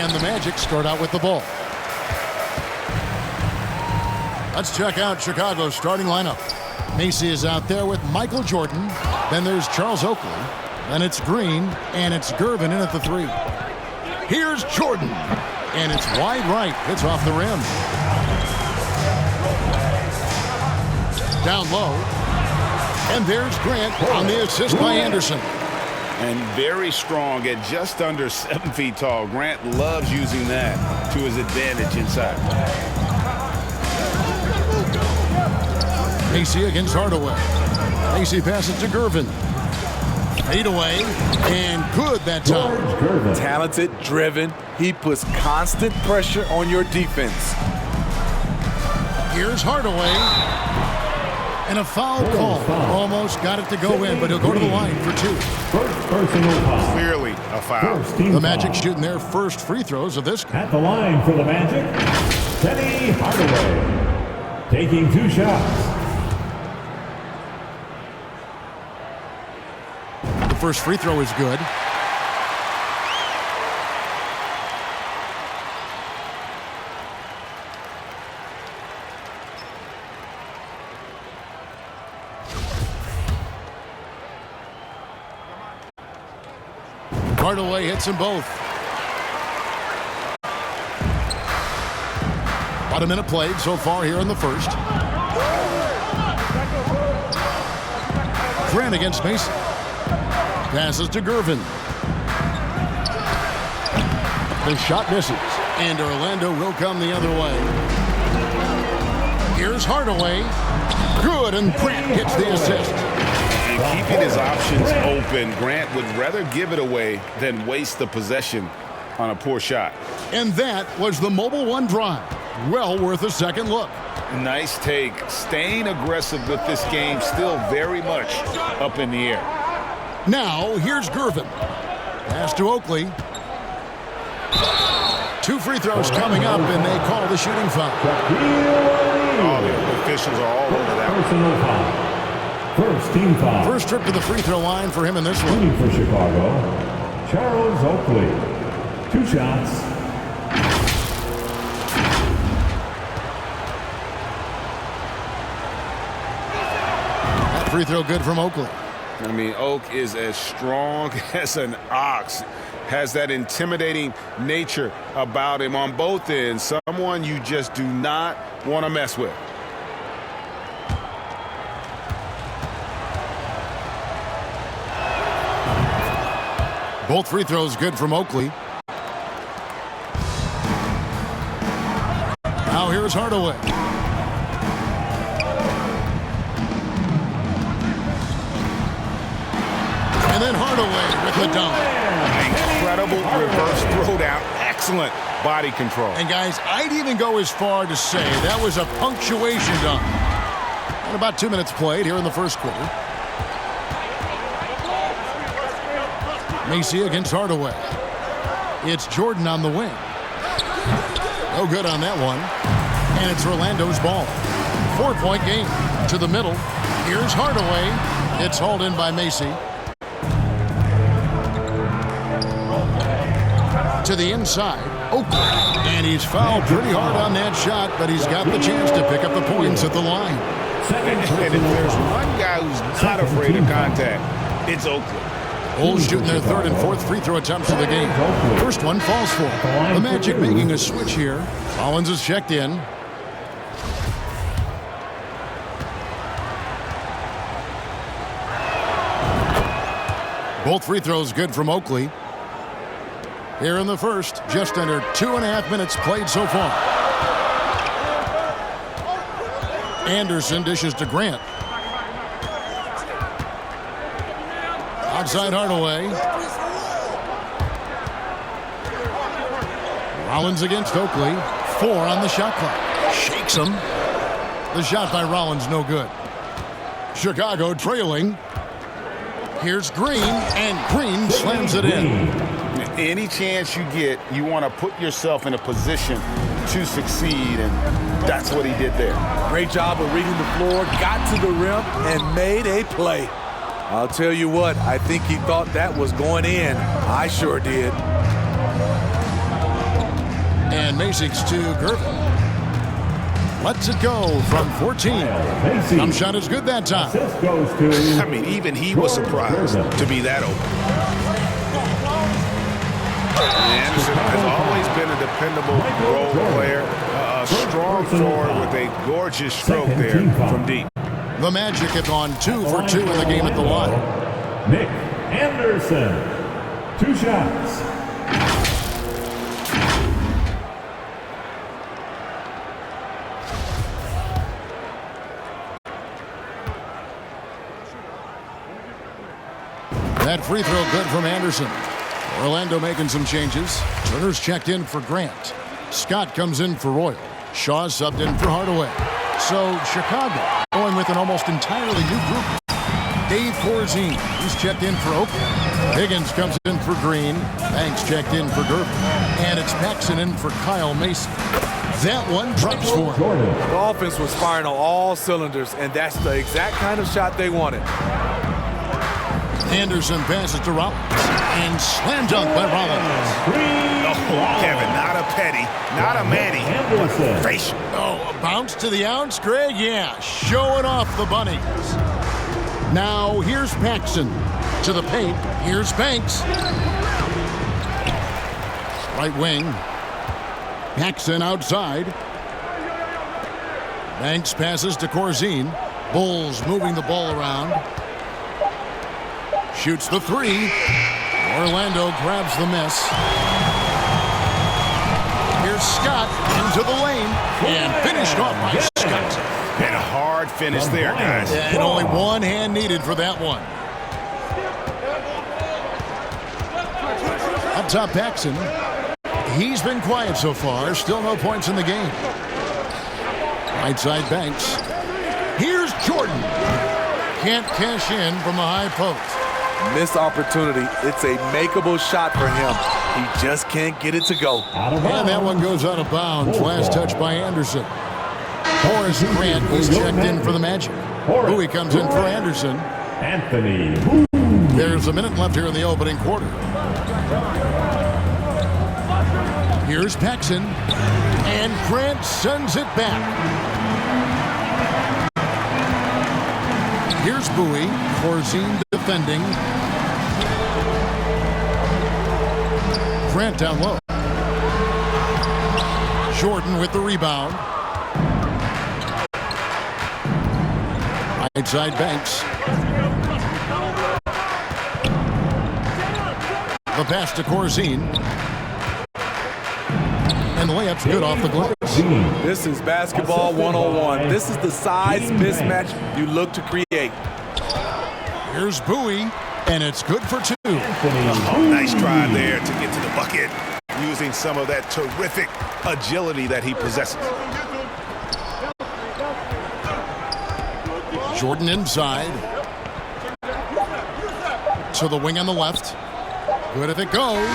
And the Magic start out with the ball. Let's check out Chicago's starting lineup. Macy is out there with Michael Jordan. Then there's Charles Oakley. Then it's Green. And it's Gervin in at the 3. Here's Jordan. And it's wide right. It's off the rim. Down low. And there's Grant on the assist by Anderson. And very strong at just under 7 feet tall. Grant loves using that to his advantage inside. Macy against Hardaway. Macy passes to Gervin. Fade away, and good that time. Talented, driven. He puts constant pressure on your defense. Here's Hardaway. And a foul call. Almost got it to go in, but he'll go to the line for 2. Clearly a foul. The Magic shooting their first free throws of this game. At the line for the Magic, Penny Hardaway, taking 2 shots. The first free throw is good. Hardaway hits them both. About a minute played so far here in the first. Grant against Mason. Passes to Gervin. The shot misses. And Orlando will come the other way. Here's Hardaway. Good, and Grant gets the assist. And keeping his options open, Grant would rather give it away than waste the possession on a poor shot. And that was the Mobile One drive. Well worth a second look. Nice take. Staying aggressive with this game, still very much up in the air. Now, here's Gervin. Pass to Oakley. 2 free throws coming up, and they call the shooting foul. Oh, the officials are all over that one. First team foul. First trip to the free throw line for him in this one. Shooting for Chicago, Charles Oakley. 2 shots. That free throw good from Oakley. I mean, Oak is as strong as an ox. Has that intimidating nature about him on both ends. Someone you just do not want to mess with. Both free throws good from Oakley. Now here's Hardaway. And then Hardaway with the dunk. Incredible reverse throwdown. Excellent body control. And guys, I'd even go as far to say that was a punctuation dunk. And about 2 minutes played here in the first quarter. Macy against Hardaway. It's Jordan on the wing. No good on that one. And it's Orlando's ball. 4-point game. To the middle. Here's Hardaway. It's hauled in by Macy. To the inside. Oakley. And he's fouled pretty hard on that shot, but he's got the chance to pick up the points at the line. And if there's one guy who's not afraid of contact, it's Oakley. Bulls shooting their 3rd and 4th free throw attempts of the game. First one falls for. The Magic making a switch here. Collins is checked in. Both free throws good from Oakley. Here in the first, just under 2.5 minutes played so far. Anderson dishes to Grant. Outside Hardaway. Rollins against Oakley. 4 on the shot clock. Shakes him. The shot by Rollins no good. Chicago trailing. Here's Green, and Green slams it in. Any chance you get, you want to put yourself in a position to succeed, and that's what he did there. Great job of reading the floor, got to the rim, and made a play. I'll tell you what, I think he thought that was going in. I sure did. And Masic's to Gervin. Lets it go from 14. Jump shot is good that time. I mean, even he was surprised to be that open. Anderson has always been a dependable role player, a strong forward with a gorgeous stroke there from deep. The Magic have gone 2 for 2 in the game at the line. Nick Anderson, 2 shots. That free throw good from Anderson. Orlando making some changes. Turner's checked in for Grant. Scott comes in for Royal. Shaw subbed in for Hardaway. So Chicago going with an almost entirely new group. Dave Corzine, he's checked in for Oakland. Higgins comes in for Green. Banks checked in for Gervin. And it's Paxson in for Kyle Mason. That one drops for him. The offense was firing on all cylinders, and that's the exact kind of shot they wanted. Anderson passes to Rollins. And slam dunk by Rollins. Oh, Kevin, not a Petty, not a Manny, but facial. Oh, a bounce to the ounce, Greg? Yeah, showing off the bunnies. Now, here's Paxson to the paint. Here's Banks. Right wing. Paxson outside. Banks passes to Corzine. Bulls moving the ball around. Shoots the three. Orlando grabs the miss. Here's Scott into the lane and finished off by Scott. And a hard finish there, guys. And only one hand needed for that one. Up top, Paxson. He's been quiet so far. Still no points in the game. Right side, Banks. Here's Jordan. Can't cash in from the high post. Missed opportunity. It's a makeable shot for him. He just can't get it to go. And that one goes out of bounds. Last touch by Anderson. Horace Grant is checked in for the Magic. Bowie comes in for Anderson. Anthony. There's a minute left here in the opening quarter. Here's Paxson. And Grant sends it back. Here's Bowie. Corzine defending. Grant down low. Jordan with the rebound. Right side, Banks. The pass to Corzine. And the layup's good off the glass. This is basketball 101. This is the size mismatch you look to create. Here's Bowie, and it's good for 2. Oh, nice drive there to get to the bucket, using some of that terrific agility that he possesses. Jordan inside. To the wing on the left. Good if it goes.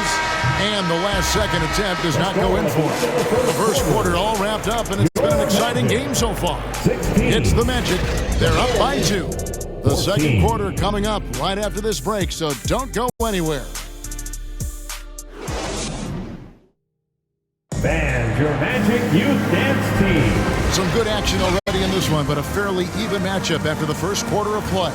And the last second attempt does not go in for it. The first quarter all wrapped up, and it's been an exciting game so far. It's the Magic. They're up by 2. The second quarter coming up right after this break, so don't go anywhere. Fans, your Magic Youth Dance Team. Some good action already in this one, but a fairly even matchup after the first quarter of play.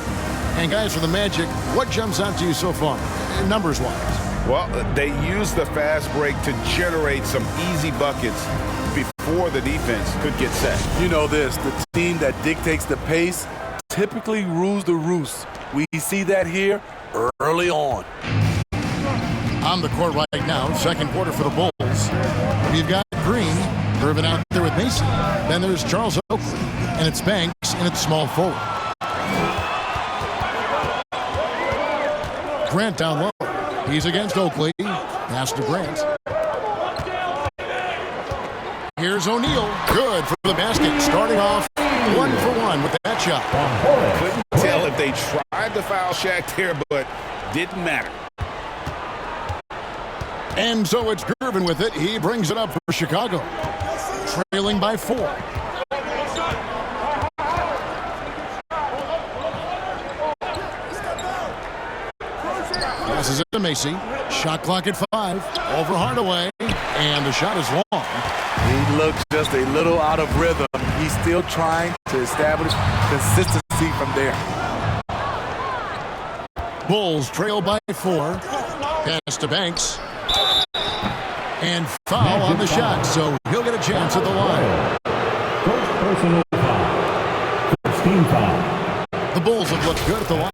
And guys, for the Magic, what jumps out to you so far, numbers-wise? Well, they used the fast break to generate some easy buckets before the defense could get set. You know this, the team that dictates the pace typically rules the roost. We see that here early on. On the court right now, second quarter for the Bulls. We've got Green, Gervin out there with Mason. Then there's Charles Oakley, and it's Banks, and it's small forward. Grant down low. He's against Oakley. Pass to Grant. Here's O'Neal. Good for the basket. Starting off 1 for 1 with that shot. Couldn't tell if they tried to foul Shaq there, but didn't matter. And so it's Gervin with it. He brings it up for Chicago. Trailing by 4. Passes Passes it to Macy. Shot clock at 5. Over Hardaway. And the shot is long. He looks just a little out of rhythm. He's still trying to establish consistency from there. Bulls trail by 4. Pass to Banks. And foul on the shot, so he'll get a chance at the line. First personal foul. 15 foul. The Bulls have looked good at the line.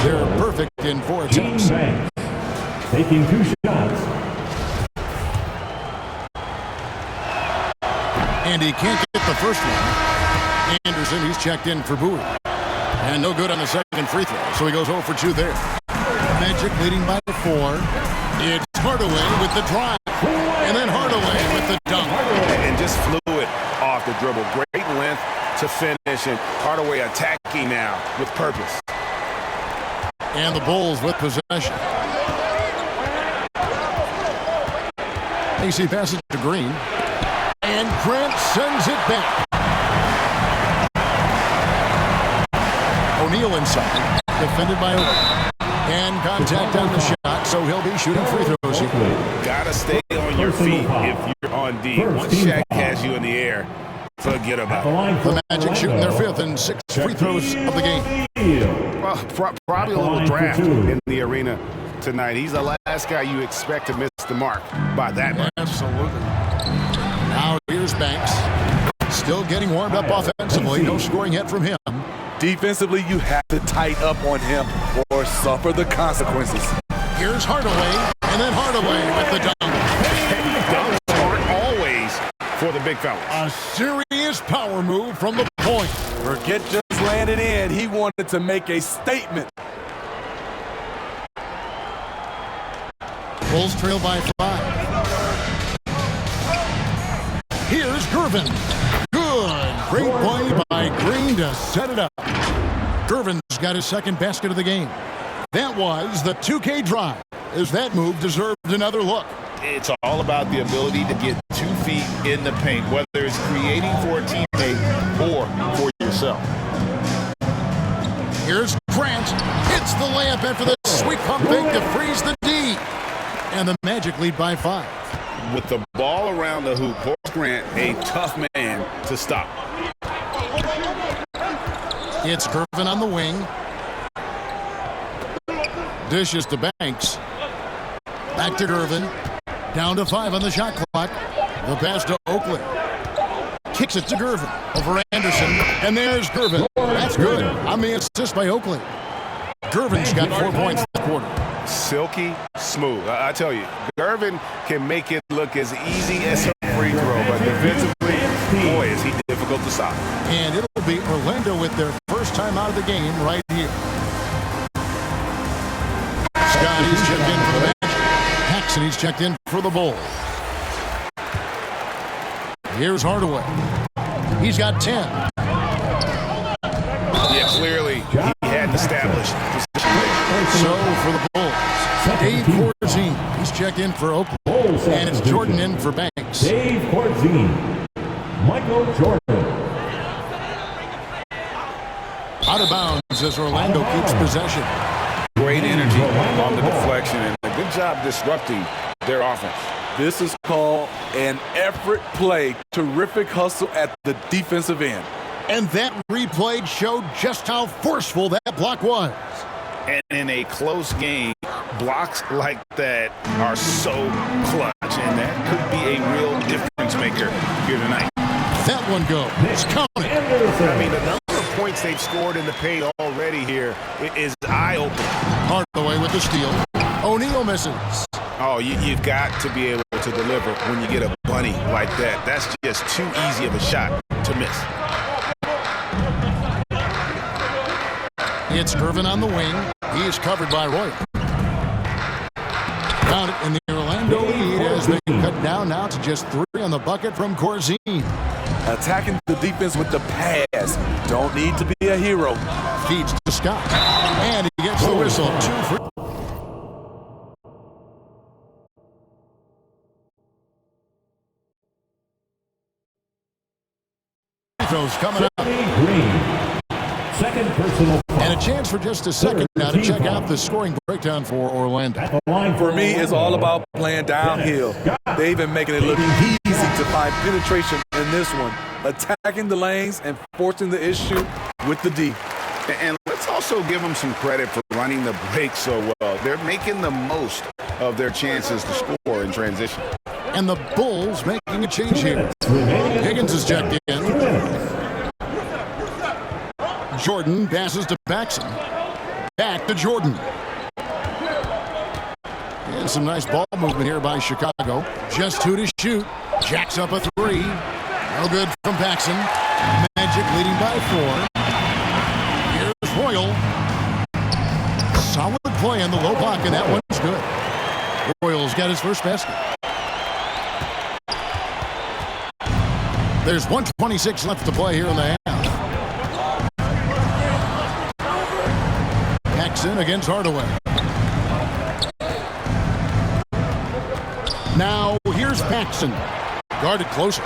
They're perfect in 4 attempts. Banks taking 2 shots. And he can't get the first one. Anderson, he's checked in for Bowie. And no good on the second free throw, so he goes 0 for 2 there. Magic leading by 4. It's Hardaway with the drive. And then Hardaway with the dunk. And just fluid off the dribble. Great length to finish, and Hardaway attacking now with purpose. And the Bulls with possession. AC passes to Green. And Grant sends it back. O'Neal inside. Defended by Oakley. And contact on the shot, so he'll be shooting free throws here. Gotta stay on your feet if you're on D. Once Shaq has you in the air, forget about it. The Magic shooting their 5th and 6th free throws of the game. Well, probably a little draft in the arena tonight. He's the last guy you expect to miss the mark by that much. Absolutely. Now here's Banks. Still getting warmed up offensively. No scoring yet from him. Defensively, you have to tighten up on him or suffer the consequences. Here's Hardaway, and then Hardaway with the dunk. Dunks aren't always for the big fellas. A serious power move from the point. Forget just landed in. He wanted to make a statement. Bulls trail by 5. Here's Gervin. Good. Great play by Green to set it up. Gervin's got his second basket of the game. That was the 2K drive, as that move deserved another look. It's all about the ability to get 2 feet in the paint, whether it's creating for a teammate or for yourself. Here's Grant. Hits the layup after the sweet pump fake to freeze the D. And the Magic lead by 5. With the ball around the hoop, Horace Grant, a tough man to stop. It's Gervin on the wing. Dishes to Banks. Back to Gervin. Down to 5 on the shot clock. The pass to Oakley. Kicks it to Gervin. Over Anderson. And there's Gervin. That's good. On the assist by Oakley. Gervin's got 4 points this quarter. Silky smooth. I tell you, Gervin can make it look as easy as a free throw, but defensively, boy, is he difficult to stop. And it'll be Orlando with their first time out of the game right here. Scotty's checked in for the Magic. Paxson, he's checked in for the Bulls. Here's Hardaway. He's got 10. Yeah, clearly, he had established position. So for the Bulls, Dave Corzine, he's checked in for Oakland. And it's Jordan in for Banks. Dave Corzine. Michael Jordan. Out of bounds as Orlando keeps possession. Great energy on the deflection and a good job disrupting their offense. This is called an effort play. Terrific hustle at the defensive end. And that replay showed just how forceful that block was. And in a close game, blocks like that are so clutch, and that could be a real difference maker here tonight. That one goes. Count it. I mean, the number of points they've scored in the paint already here is eye-opening. Hardaway with the steal. O'Neal misses. Oh, you've got to be able to deliver when you get a bunny like that. That's just too easy of a shot to miss. It's Gervin on the wing. He is covered by Roy. Found it in the Orlando lead as they cut down now to just 3 on the bucket from Corzine. Attacking the defense with the pass. Don't need to be a hero. Feeds to Scott. And he gets the whistle. 2 free throws coming up. Green. Second personal foul. And a chance for just a second now to check out the scoring breakdown for Orlando. At the line For me, it's all about playing downhill. They've been making it look easy to find penetration in this one, attacking the lanes and forcing the issue with the D. And let's also give them some credit for running the break so well. They're making the most of their chances to score in transition. And the Bulls making a change here. Higgins is checked in. Jordan passes to Paxson. Back to Jordan. And some nice ball movement here by Chicago. Just 2 to shoot. Jacks up a 3. No good from Paxson. Magic leading by 4. Here's Royal. Solid play in the low block, and that one's good. Royal's got his first basket. There's 1:26 left to play here in the half. Paxson against Hardaway. Now here's Paxson. Guarded closer.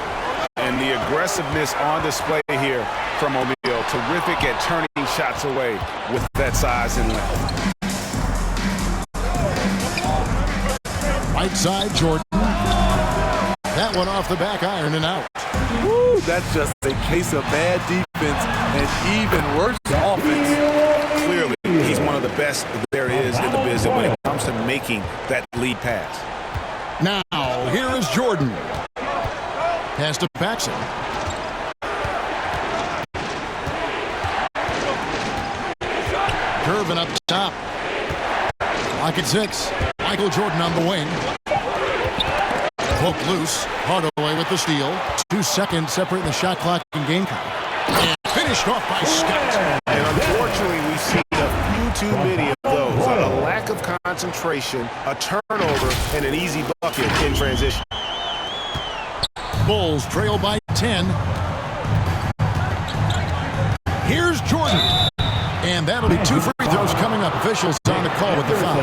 And the aggressiveness on display here from O'Neal. Terrific at turning shots away with that size and length. Right side, Jordan. That one off the back iron and out. Woo, that's just a case of bad defense and even worse offense. Clearly, he's one of the best there is in the business when it comes to making that lead pass. Now, here is Jordan. Pass to Paxson. Curving up top. Lock at 6. Michael Jordan on the wing. Hook loose. Hardaway with the steal. 2 seconds separating the shot clock and game count. And finished off by Scott. And unfortunately, we've seen a few too many of those. A lack of concentration, a turnover, and an easy bucket in transition. Bulls trail by 10. Here's Jordan. And that'll be 2 free throws coming up. Officials on the call with the foul.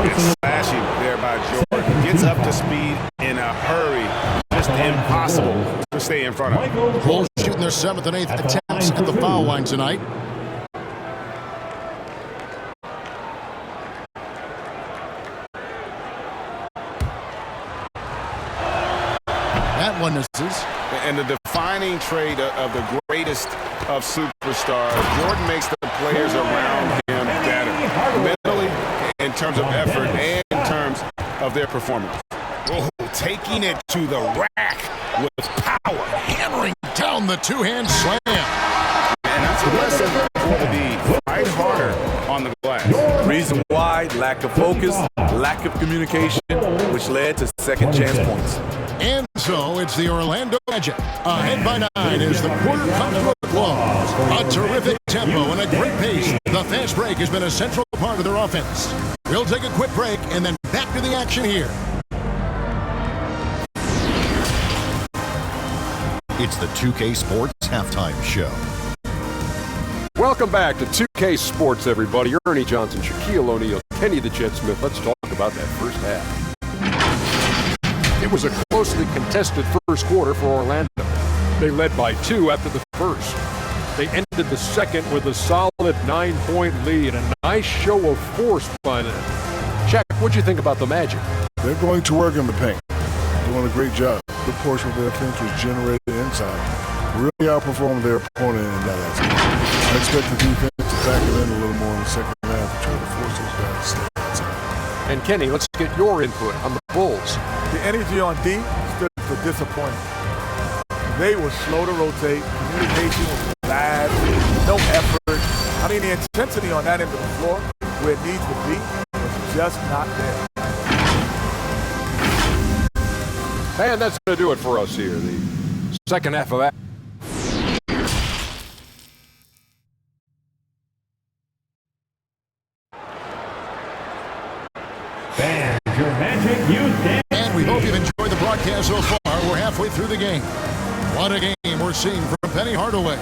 It's slashing there by Jordan. Gets up to speed in a hurry. Just impossible to stay in front of him. Bulls shooting their 7th and 8th attempts at the foul line tonight. That one misses. And the defining trait of the greatest of superstars, Jordan makes the players around him better. Mentally, in terms of effort, and in terms of their performance. Oh, taking it to the rack with power. Hammering down the 2-hand slam. And that's a lesson for the D. Fight harder on the glass. Reason why, lack of focus, lack of communication, which led to second chance points. And so it's the Orlando Magic. Ahead by 9 as the quarter comes to a close. A terrific tempo and a great pace. The fast break has been a central part of their offense. We'll take a quick break and then back to the action here. It's the 2K Sports Halftime Show. Welcome back to 2K Sports, everybody. Ernie Johnson, Shaquille O'Neal, Kenny the Jet Smith. Let's talk about that first half. It was a closely contested first quarter for Orlando. They led by 2 after the first. They ended the second with a solid 9-point lead and a nice show of force by them. Shaq, what'd you think about the Magic? They're going to work in the paint. Doing a great job. The portion of their offense was generated inside. Really outperformed their opponent in that aspect. I expect the defense to back it in a little more in the second half to try to force those guys to stay outside. And Kenny, let's get your input on the Bulls. The energy on D stood for disappointment. They were slow to rotate. Communication was bad. No effort. I mean, the intensity on that end of the floor, where it needs to be, was just not there. And that's going to do it for us here. The second half of that. Fans, your Magic youth dance. And we hope you've enjoyed the broadcast so far. We're halfway through the game. What a game we're seeing from Penny Hardaway.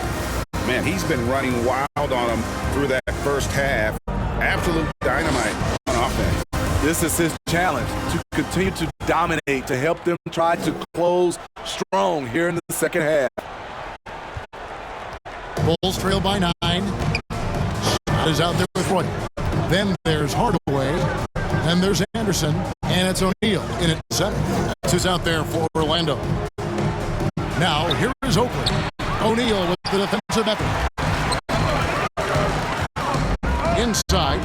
Man, he's been running wild on them through that first half. Absolute dynamite on offense. This is his challenge, to continue to dominate, to help them try to close strong here in the second half. Bulls trail by 9. Scott is out there with Roy. Then there's Hardaway. Then there's Anderson. And it's O'Neal in at center. That's who's out there for Orlando. Now, here is Oakley. O'Neal with the defensive effort. Inside.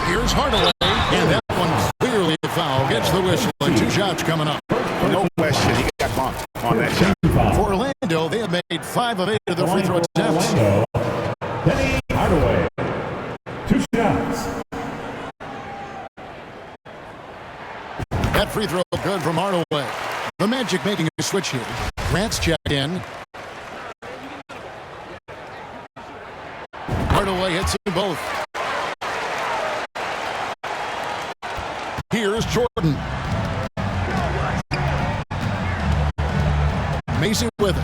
Here's Hardaway. And that one clearly a foul. Gets the whistle. And 2 shots coming up. No question, he got bumped on that shot. For Orlando, they have made 5 of 8 of their free throw attempts. Penny Hardaway. 2 shots. That free throw good from Hardaway. The Magic making a switch here. Grant's checked in. Hardaway hits them both. Here's Jordan. Macy with it.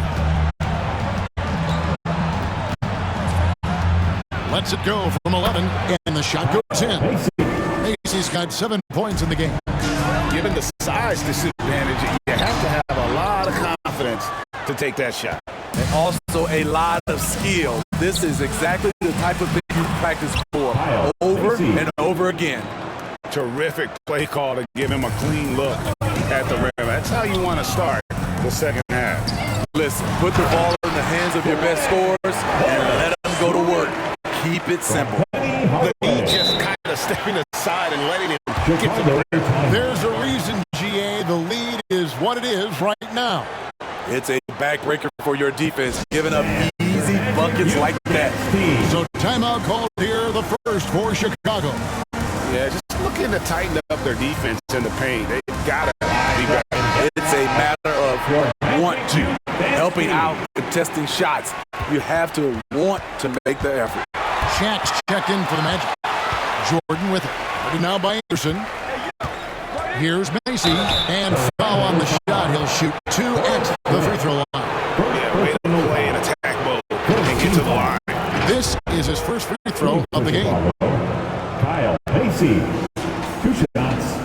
Lets it go from 11, and the shot goes in. Macy's got 7 points in the game. Given the size disadvantage, you have to have a lot of confidence to take that shot. And also a lot of skill. This is exactly the type of thing you practice for over and over again. Terrific play call to give him a clean look at the rim. That's how you want to start the second half. Listen, put the ball in the hands of your best scorers and let them go to work. Keep it simple. The lead just kind of stepping aside and letting him get to the rim. There's a reason, GA, the lead is what it is right now. It's a backbreaker for your defense, giving up easy buckets like that. So timeout called here, the first for Chicago. Yeah, just looking to tighten up their defense in the paint. They got to be better. It's a matter of want to. Helping out, contesting shots. You have to want to make the effort. Shaq's checked in for the Magic. Jordan with it. Ready now by Anderson. Here's Macy. And foul on the shot. He'll shoot 2 at the free throw line. Yeah, way to play in attack mode and get to the line. This is his first free throw of the game. Kyle Macy. 2 shots.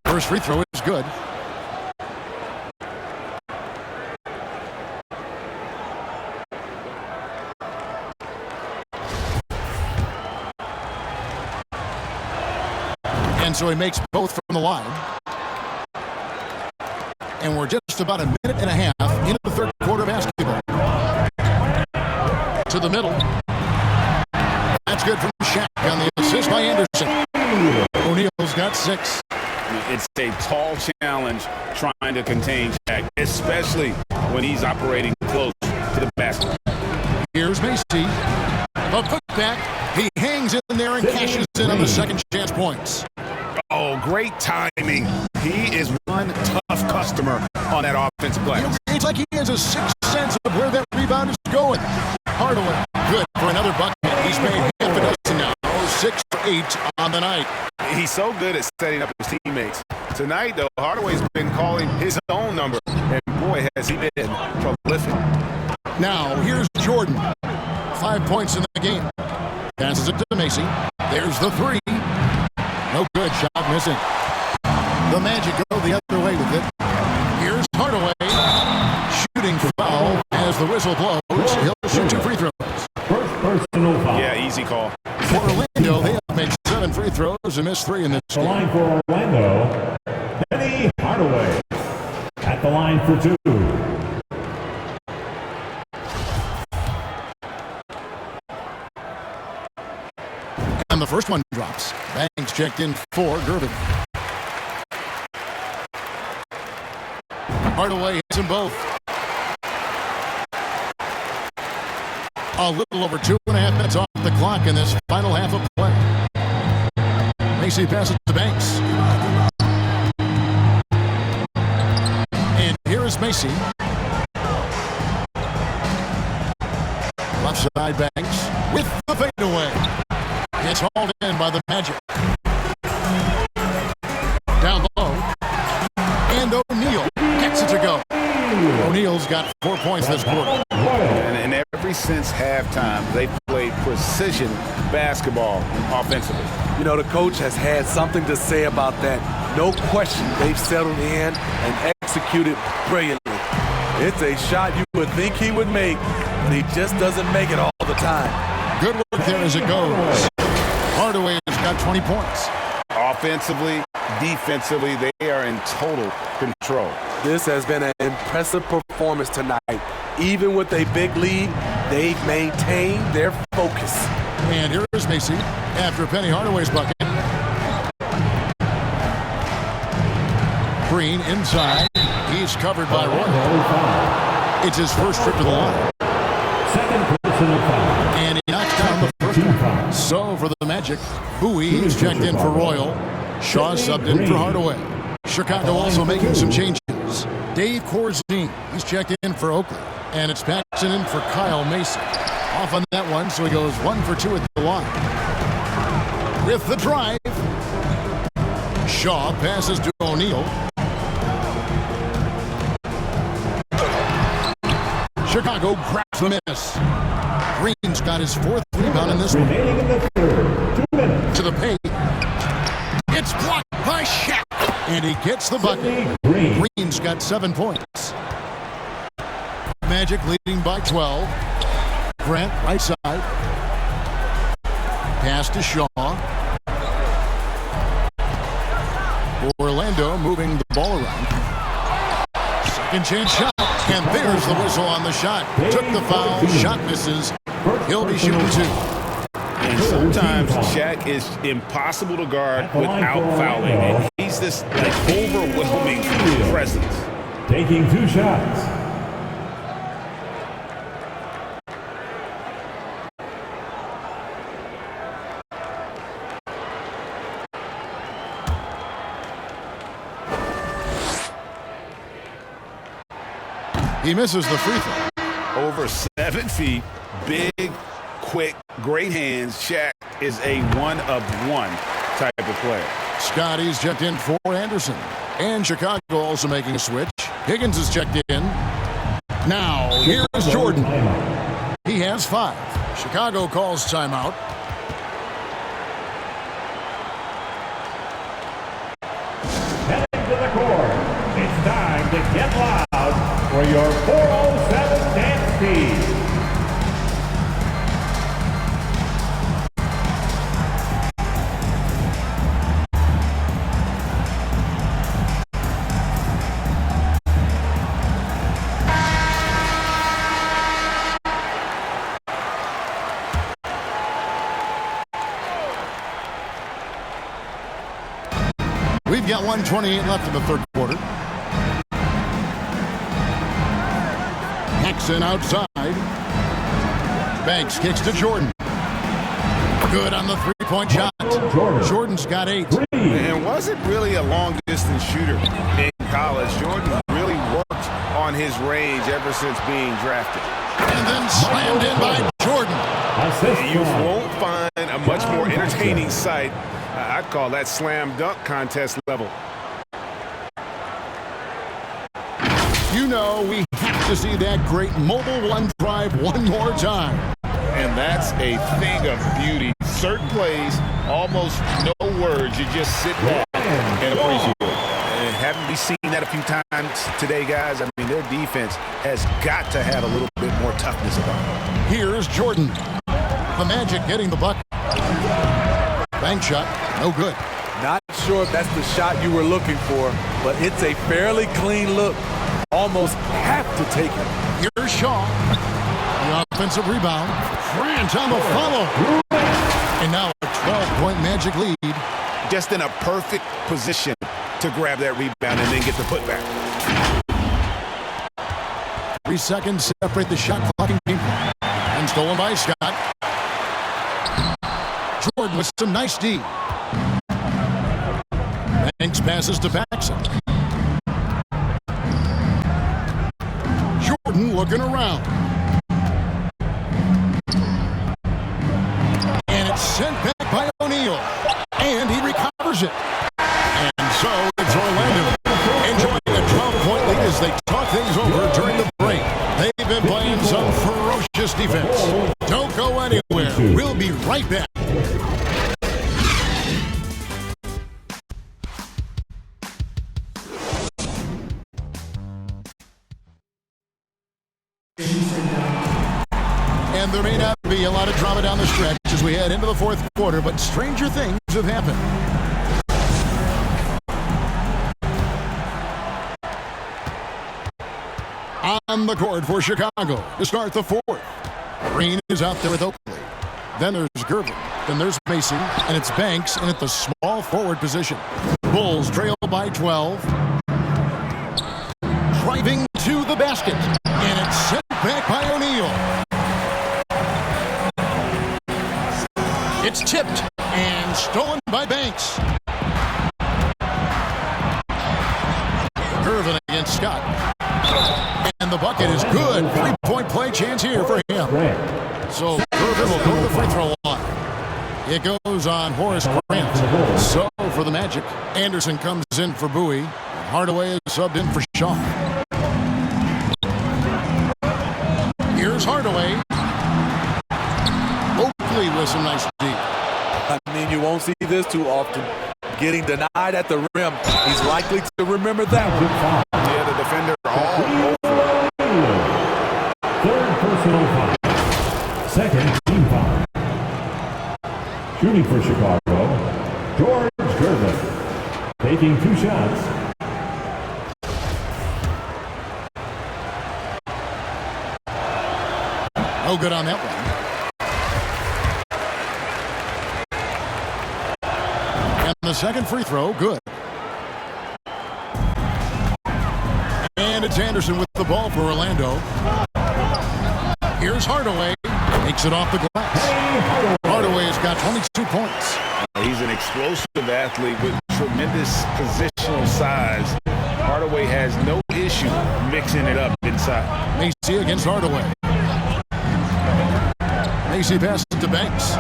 First free throw is good. And so he makes both from the line. And we're just about a minute and a half into the third quarter basketball. To the middle. That's good from Shaq on the assist by Anderson. O'Neal's got 6. It's a tall challenge trying to contain Shaq, especially when he's operating close to the basket. Here's Macy. A putback. He hangs in there and cashes in on the second chance points. Oh, great timing. He is one tough customer on that offensive glass. It's like he has a sixth sense of where that rebound is going. Hardaway, good for another bucket. He's made half a dozen now. 6 for 8 on the night. He's so good at setting up his teammates. Tonight, though, Hardaway's been calling his own number, and boy, has he been prolific. Now, here's Jordan. 5 points in the game. Passes it to Macy. There's the 3. No good. Shot missing. The Magic go the other way with it. Here's Hardaway. Shooting foul as the whistle blows. He'll shoot 2 free throws. First personal foul. Yeah, easy call. For Orlando, they have made 7 free throws and missed 3 in this The game. line for Orlando, Penny Hardaway. At the line for 2. And the first one drops. Banks checked in for Gervin. Hardaway hits them both. A little over 2.5 minutes off the clock in this final half of play. Macy passes to Banks. And here is Macy. Left side Banks with the fadeaway. It's hauled in by the Magic. Down low. And O'Neal gets it to go. O'Neal's He's got 4 points this quarter. And ever since halftime, they played precision basketball offensively. You know, the coach has had something to say about that. No question, they've settled in and executed brilliantly. It's a shot you would think he would make, but he just doesn't make it all the time. Good work there as it goes. Hardaway has got 20 points. Offensively, defensively, they are in total control. This has been an impressive performance tonight. Even with a big lead, they've maintained their focus. And here is Macy after Penny Hardaway's bucket. Green inside. He's covered by Roy. It's his first trip to the line. Second personal foul. And he knocks down the first one. So for the Magic, Bowie is checked in for Royal. Shaw subbed in for Hardaway. Chicago also making some changes. Dave Corzine, he's checked in for Oakley. And it's Paxson in for Kyle Mason. Off on that one, so he goes 1 for 2 at the line. With the drive, Shaw passes to O'Neal. Chicago grabs the miss. Green's got his 4th rebound in this one. Remaining in the third. 2 minutes. To the paint. It's blocked by Shaq. And he gets the bucket. Green's got 7 points. Magic leading by 12. Grant right side. Pass to Shaw. Orlando moving the ball around. Second chance shot. And there's the whistle on the shot. Took the foul. Shot misses. He'll be shooting 2. And sometimes Shaq is impossible to guard without fouling. And he's this overwhelming presence. Taking 2 shots. He misses the free throw. Over 7 feet, big, quick, great hands. Shaq is a one-of-one type of player. Scotty's checked in for Anderson. And Chicago also making a switch. Higgins is checked in. Now, here's Jordan. He has 5. Chicago calls timeout. Heading to the court. It's time to get loud for your 407 dance team. We've got 1:28 left in the third quarter. Paxson outside. Banks kicks to Jordan. Good on the three-point shot. Jordan's got 8. And wasn't really a long-distance shooter in college. Jordan really worked on his range ever since being drafted. And then slammed in by Jordan. And you won't find a much more entertaining sight. I'd call that slam dunk contest level. You know we have to see that great mobile one drive one more time. And that's a thing of beauty. Certain plays, almost no words. You just sit back and appreciate it. And haven't we seen that a few times today, guys? I mean, their defense has got to have a little bit more toughness about it. Here's Jordan. The Magic getting the bucket. Bank shot, no good. Not sure if that's the shot you were looking for, but it's a fairly clean look. Almost have to take it. Here's Shaw. The offensive rebound. Grant on the follow. And now a 12-point Magic lead. Just in a perfect position to grab that rebound and then get the putback. 3 seconds separate the shot clock and game clock. And stolen by Scott. Jordan with some nice D. Banks passes to Paxson. Jordan looking around. And it's sent back by O'Neal. And he recovers it. And so it's Orlando enjoying a 12-point lead as they talk things over during the break. We'll be right back. And there may not be a lot of drama down the stretch as we head into the fourth quarter, but stranger things have happened. On the court for Chicago to start the fourth. Green is out there with Oakley. Then there's Gervin. Then there's Macy. And it's Banks in at the small forward position. Bulls trail by 12. Driving to the basket. And it's sent back by O'Neal. It's tipped and stolen by Banks. Gervin against Scott. And the bucket is good. Three-point play chance here for him. So Gervin will go to the free throw line. It goes on Horace Grant. So for the Magic, Anderson comes in for Bowie. And Hardaway is subbed in for Shaw. Here's Hardaway. Oakley with some nice D. I mean, you won't see this too often. Getting denied at the rim. He's likely to remember that one. Yeah, the defender all over. Third personal foul. Second team foul. Shooting for Chicago, George Gervin. Taking 2 shots. No good on that one. And the second free throw, good. And it's Anderson with the ball for Orlando. Here's Hardaway. Takes it off the glass. Hardaway has got 22 points. He's an explosive athlete with tremendous positional size. Hardaway has no issue mixing it up inside. Macy against Hardaway. Macy passes to Banks.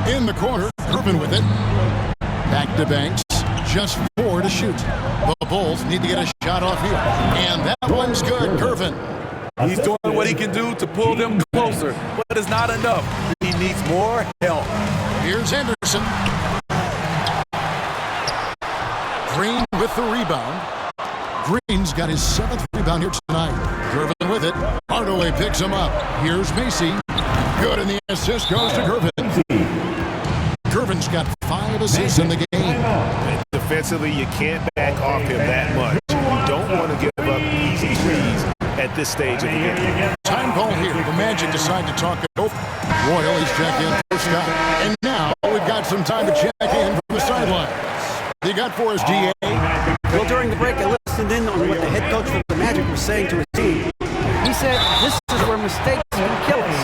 In the corner, Gervin with it. Back to Banks. Just 4 to shoot. The Bulls need to get a shot off here. And that one's good, Gervin. He's doing what he can do to pull them closer, but it's not enough. He needs more help. Here's Anderson. Green with the rebound. Green's got his 7th rebound here tonight. Gervin with it. Hardaway picks him up. Here's Macy. Good, and the assist goes to Gervin. Gervin's got 5 assists in the game. Defensively, you can't back off him that much. You don't want to give up easy threes at this stage of the game. Time call here. The Magic decide to talk it over. Royal, he's checked in for Scott. And now we've got some time to check in from the sidelines. You got for us, DA? Well, during the break, I listened in on what the head coach for the Magic was saying to his team. He said, this is where mistakes can kill us.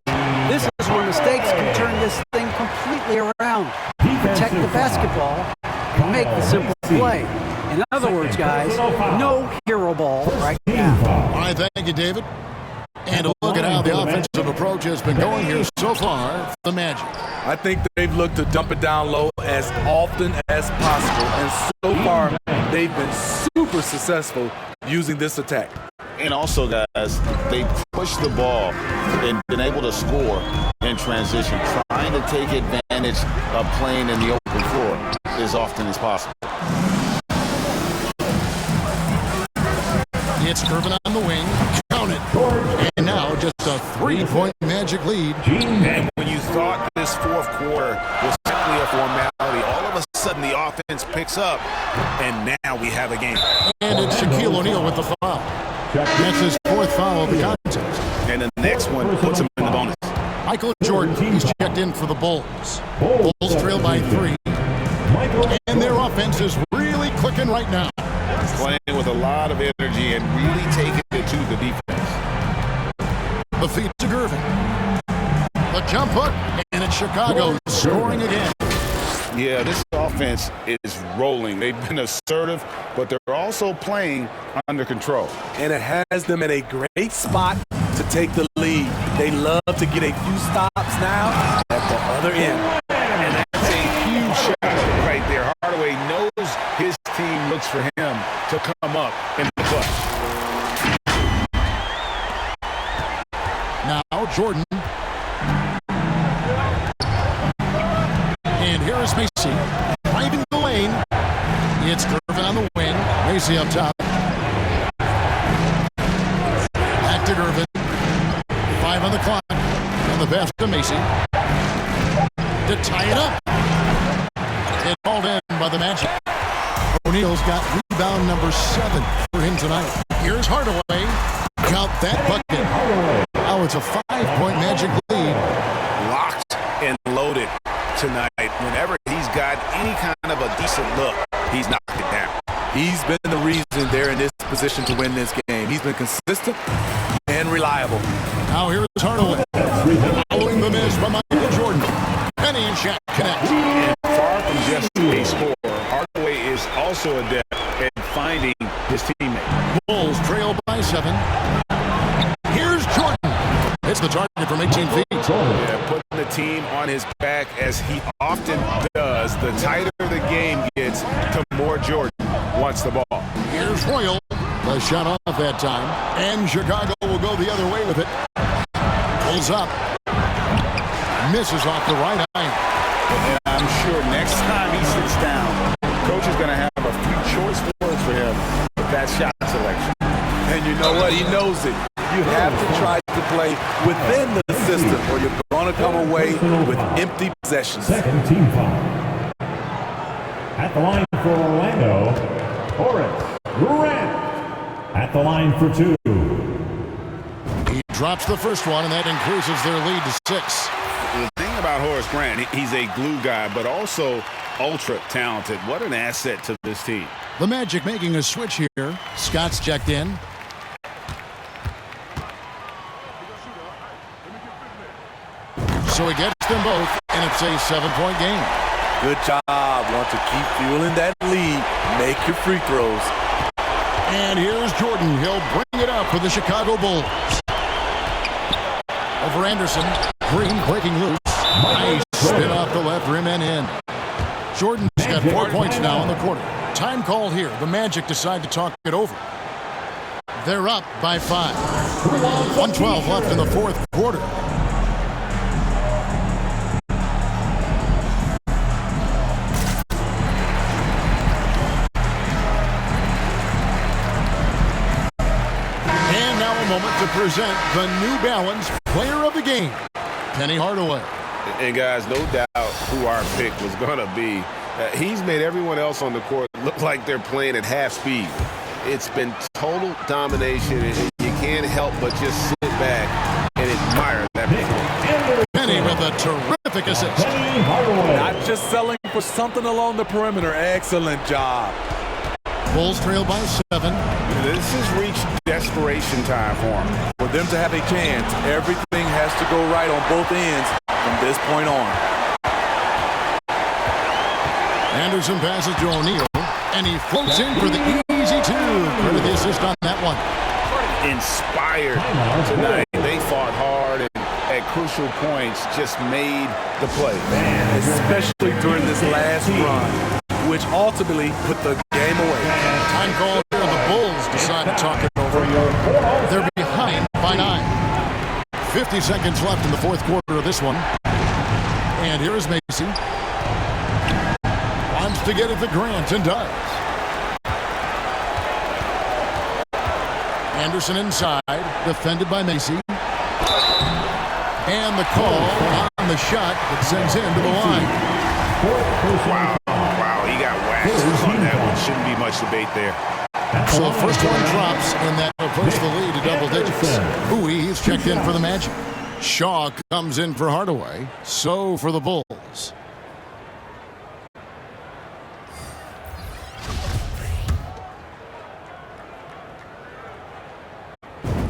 This is where mistakes can turn this thing completely around. Protect the basketball and make the simple play. In other words, guys, no hero ball right now. All right, thank you, David. And a look at how the offensive approach has been going here so far for the Magic. I think they've looked to dump it down low as often as possible, and so far they've been super successful using this attack. And also, guys, they pushed the ball and been able to score in transition, trying to take advantage of playing in the open floor as often as possible. It's Gervin on the wing. Count it. And now just a 3-point Magic lead. And when you thought this fourth quarter was simply a formality, all of a sudden the offense picks up, and now we have a game. And it's Shaquille O'Neal with the foul. That's his 4th foul of the contest. And the next one puts him in the bonus. Michael Jordan, he's checked in for the Bulls. Bulls trail by 3. And their offense is really clicking right now. Playing with a lot of energy and really taking it to the defense. The feed to Gervin. The jump hook, and it's Chicago scoring again. Yeah, this offense is rolling. They've been assertive, but they're also playing under control. And it has them in a great spot to take the lead. They love to get a few stops now at the other end. And that's a huge shot right there. Hardaway knows his team looks for him to come up in the clutch. Now Jordan. Macy up top. Back to Irvin. 5 on the clock. And the pass to Macy. To tie it up. It called in by the Magic. O'Neal's got rebound number 7 for him tonight. Here's Hardaway. Count that bucket. Oh, it's a 5-point Magic lead. Locked and loaded tonight. Whenever he's got any kind of a decent look, he's knocked it down. He's been the reason they're in this position to win this game. He's been consistent and reliable. Now here's Hardaway. Following the miss by Michael Jordan. Penny and Shaq connect. And far from just a scorer, Hardaway is also adept at finding his teammate. Bulls trail by 7. Here's Jordan. It's the target from 18 feet. Yeah, putting the team on his back as he often does. The tighter the game gets, the more Jordan wants the ball. Here's Royal. The shot off that time. And Chicago will go the other way with it. Pulls up. Misses off the right eye. And I'm sure next time he sits down, coach is going to have a few choice words for him with that shot selection. And you know what? He knows it. You have to try to play within the system or you're going to come away with empty possessions. Second team foul. At the line for Orlando, Horace Grant. At the line for 2. He drops the first one, and that increases their lead to 6. The thing about Horace Grant, he's a glue guy, but also ultra talented. What an asset to this team. The Magic making a switch here. Scott's checked in. So he gets them both, and it's a 7-point game. Good job. Want to keep fueling that lead. Make your free throws. And here's Jordan. He'll bring it up for the Chicago Bulls. Over Anderson. Green breaking loose. Nice spin off the left rim and in. Jordan's got 4 points now in the quarter. Time called here. The Magic decide to talk it over. They're up by 5. 1:12 left in the fourth quarter. And now a moment to present the New Balance Player of the Game, Penny Hardaway. And guys, no doubt who our pick was going to be. He's made everyone else on the court look like they're playing at half speed. It's been total domination, and you can't help but just sit back and admire that play. Penny with a terrific assist. Not just selling for something along the perimeter. Excellent job. Bulls trail by 7. This has reached desperation time for them. For them to have a chance, everything has to go right on both ends from this point on. Anderson passes to O'Neal, and he floats in for the easy 2. Credit the assist on that one. Inspired tonight. They fought hard and at crucial points just made the play. Man, especially during this last run, which ultimately put the game away. Time called here. The Bulls decide to talk it over. They're behind by 9. 50 seconds left in the fourth quarter of this one. And here is Macy. Wants to get it to Grant and does. Anderson inside, defended by Macy. And the call on the shot that sends him to the line. Wow, he got waxed on that one. Shouldn't be much debate there. So the first one drops, and that will push the lead to double digits. Bowie, he's checked in for the Magic. Shaw comes in for Hardaway. So for the Bulls.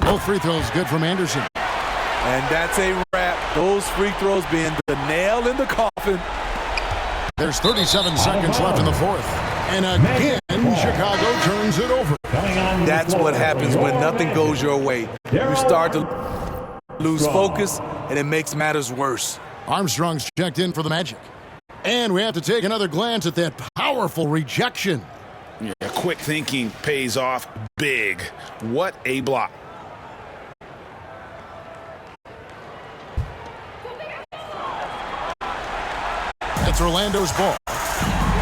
Both free throws good from Anderson. And that's a wrap. Those free throws being the nail in the coffin. There's 37 seconds left in the fourth. And again, Chicago turns it over. That's what happens when nothing goes your way. You start to lose focus, and it makes matters worse. Armstrong's checked in for the Magic. And we have to take another glance at that powerful rejection. Yeah, quick thinking pays off big. What a block. It's Orlando's ball.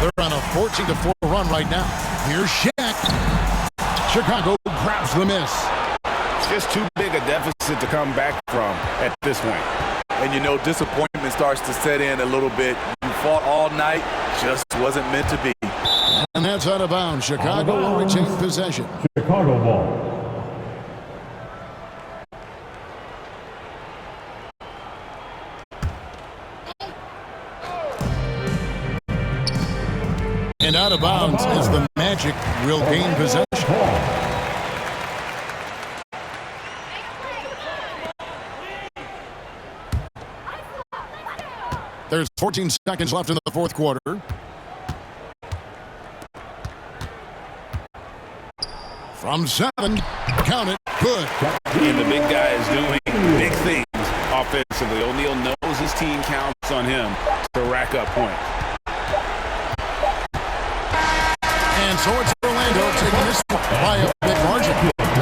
They're on a 14-4 run right now. Here's Shaq. Chicago grabs the miss. Just too big a deficit to come back from at this point. And you know, disappointment starts to set in a little bit. You fought all night, just wasn't meant to be. And that's out of bounds. Chicago will retain possession. Chicago ball. And out of bounds as the Magic will gain possession. There's 14 seconds left in the fourth quarter. From 7, count it, good. And the big guy is doing big things offensively. O'Neal knows his team counts on him to rack up points. And so it's Orlando taking this by a big margin.